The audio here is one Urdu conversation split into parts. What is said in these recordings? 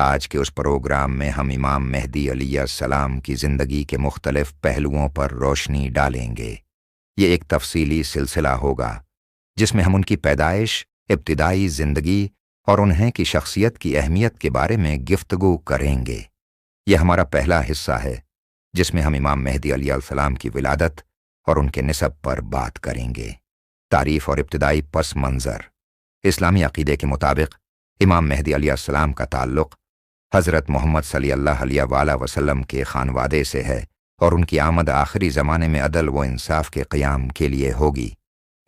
آج کے اس پروگرام میں ہم امام مہدی علیہ السلام کی زندگی کے مختلف پہلوؤں پر روشنی ڈالیں گے۔ یہ ایک تفصیلی سلسلہ ہوگا جس میں ہم ان کی پیدائش، ابتدائی زندگی اور انہیں کی شخصیت کی اہمیت کے بارے میں گفتگو کریں گے۔ یہ ہمارا پہلا حصہ ہے جس میں ہم امام مہدی علیہ السلام کی ولادت اور ان کے نسب پر بات کریں گے۔ تعریف اور ابتدائی پس منظر۔ اسلامی عقیدے کے مطابق امام مہدی علیہ السلام کا تعلق حضرت محمد صلی اللہ علیہ وآلہ وسلم کے خانوادے سے ہے اور ان کی آمد آخری زمانے میں عدل و انصاف کے قیام کے لیے ہوگی۔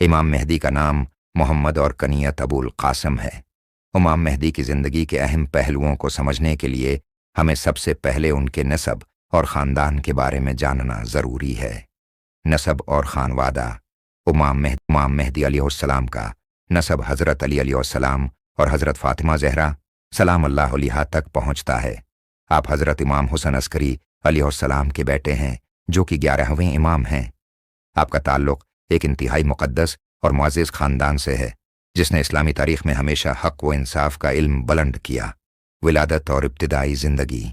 امام مہدی کا نام محمد اور کنیت ابو القاسم ہے۔ امام مہدی کی زندگی کے اہم پہلوؤں کو سمجھنے کے لیے ہمیں سب سے پہلے ان کے نسب اور خاندان کے بارے میں جاننا ضروری ہے۔ نسب اور خانوادہ۔ امام مہدی علیہ السلام کا نسب حضرت علی علیہ السلام اور حضرت فاطمہ زہرا سلام اللہ علیہا تک پہنچتا ہے۔ آپ حضرت امام حسن عسکری علیہ السلام کے بیٹے ہیں جو کہ 11ویں امام ہیں۔ آپ کا تعلق ایک انتہائی مقدس اور معزز خاندان سے ہے جس نے اسلامی تاریخ میں ہمیشہ حق و انصاف کا علم بلند کیا۔ ولادت اور ابتدائی زندگی۔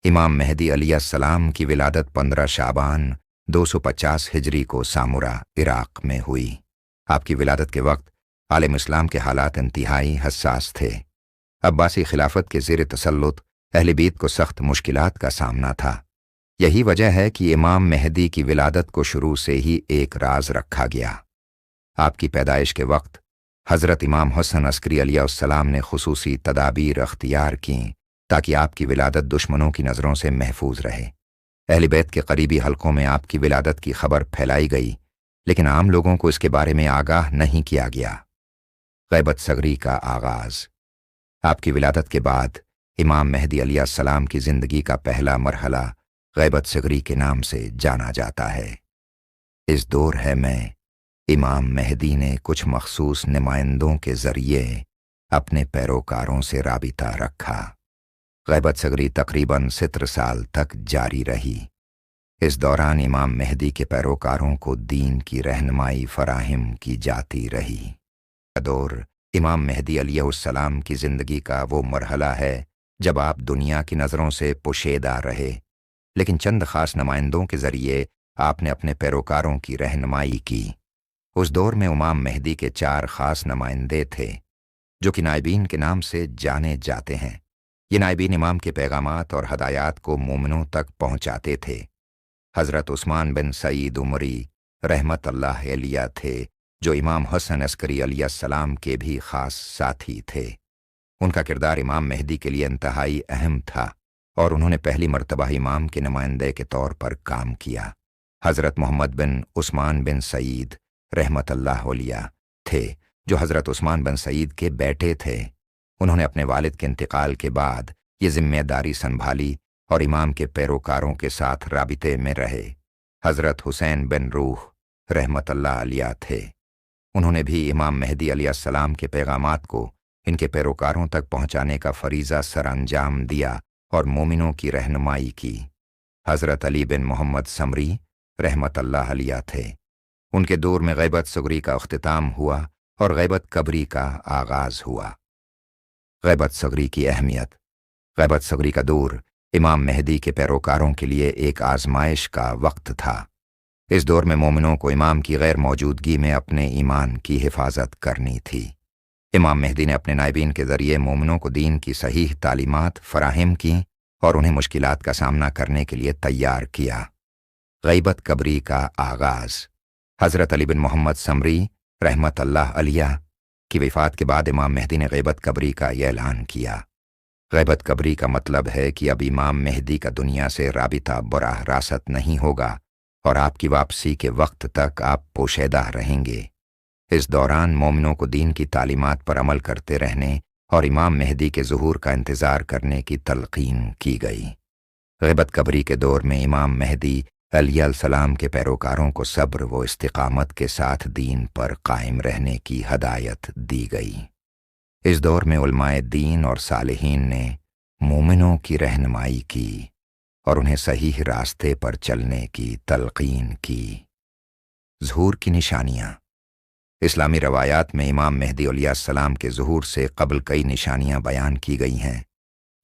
امام مہدی علیہ السلام کی ولادت 15 شعبان 250 ہجری کو سامورا، عراق میں ہوئی۔ آپ کی ولادت کے وقت عالم اسلام کے حالات انتہائی حساس تھے۔ عباسی خلافت کے زیر تسلط اہل بیت کو سخت مشکلات کا سامنا تھا۔ یہی وجہ ہے کہ امام مہدی کی ولادت کو شروع سے ہی ایک راز رکھا گیا۔ آپ کی پیدائش کے وقت حضرت امام حسن عسکری علیہ السلام نے خصوصی تدابیر اختیار کیں تاکہ آپ کی ولادت دشمنوں کی نظروں سے محفوظ رہے۔ اہل بیت کے قریبی حلقوں میں آپ کی ولادت کی خبر پھیلائی گئی لیکن عام لوگوں کو اس کے بارے میں آگاہ نہیں کیا گیا۔ غیبت صغری کا آغاز۔ آپ کی ولادت کے بعد امام مہدی علیہ السلام کی زندگی کا پہلا مرحلہ غیبت صغری کے نام سے جانا جاتا ہے۔ اس دور ہے میں امام مہدی نے کچھ مخصوص نمائندوں کے ذریعے اپنے پیروکاروں سے رابطہ رکھا۔ غیبت صغری تقریباً 70 سال تک جاری رہی۔ اس دوران امام مہدی کے پیروکاروں کو دین کی رہنمائی فراہم کی جاتی رہی۔ دور امام مہدی علیہ السلام کی زندگی کا وہ مرحلہ ہے جب آپ دنیا کی نظروں سے پوشیدہ رہے لیکن چند خاص نمائندوں کے ذریعے آپ نے اپنے پیروکاروں کی رہنمائی کی۔ اس دور میں امام مہدی کے 4 خاص نمائندے تھے جو کہ نائبین کے نام سے جانے جاتے ہیں۔ یہ نائبین امام کے پیغامات اور ہدایات کو مومنوں تک پہنچاتے تھے۔ حضرت عثمان بن سعید عمری رحمت اللہ علیہ تھے جو امام حسن عسکری علیہ السلام کے بھی خاص ساتھی تھے۔ ان کا کردار امام مہدی کے لیے انتہائی اہم تھا اور انہوں نے پہلی مرتبہ امام کے نمائندے کے طور پر کام کیا۔ حضرت محمد بن عثمان بن سعید رحمت اللہ علیہ تھے جو حضرت عثمان بن سعید کے بیٹے تھے۔ انہوں نے اپنے والد کے انتقال کے بعد یہ ذمہ داری سنبھالی اور امام کے پیروکاروں کے ساتھ رابطے میں رہے۔ حضرت حسین بن روح رحمت اللہ علیہ تھے۔ انہوں نے بھی امام مہدی علیہ السلام کے پیغامات کو ان کے پیروکاروں تک پہنچانے کا فریضہ سر انجام دیا اور مومنوں کی رہنمائی کی۔ حضرت علی بن محمد سمری رحمت اللہ علیہ تھے۔ ان کے دور میں غیبت صغری کا اختتام ہوا اور غیبت کبری کا آغاز ہوا۔ غیبت صغری کی اہمیت۔ غیبت صغری کا دور امام مہدی کے پیروکاروں کے لیے ایک آزمائش کا وقت تھا۔ اس دور میں مومنوں کو امام کی غیر موجودگی میں اپنے ایمان کی حفاظت کرنی تھی۔ امام مہدی نے اپنے نائبین کے ذریعے مومنوں کو دین کی صحیح تعلیمات فراہم کیں اور انہیں مشکلات کا سامنا کرنے کے لیے تیار کیا۔ غیبت کبری کا آغاز۔ حضرت علی بن محمد سمری رحمت اللہ علیہ کی وفات کے بعد امام مہدی نے غیبت کبری کا یہ اعلان کیا۔ غیبت کبری کا مطلب ہے کہ اب امام مہدی کا دنیا سے رابطہ براہ راست نہیں ہوگا اور آپ کی واپسی کے وقت تک آپ پوشیدہ رہیں گے۔ اس دوران مومنوں کو دین کی تعلیمات پر عمل کرتے رہنے اور امام مہدی کے ظہور کا انتظار کرنے کی تلقین کی گئی۔ غیبت کبری کے دور میں امام مہدی علیہ السلام کے پیروکاروں کو صبر و استقامت کے ساتھ دین پر قائم رہنے کی ہدایت دی گئی۔ اس دور میں علماء دین اور صالحین نے مومنوں کی رہنمائی کی اور انہیں صحیح راستے پر چلنے کی تلقین کی۔ ظہور کی نشانیاں۔ اسلامی روایات میں امام مہدی علیہ السلام کے ظہور سے قبل کئی نشانیاں بیان کی گئی ہیں۔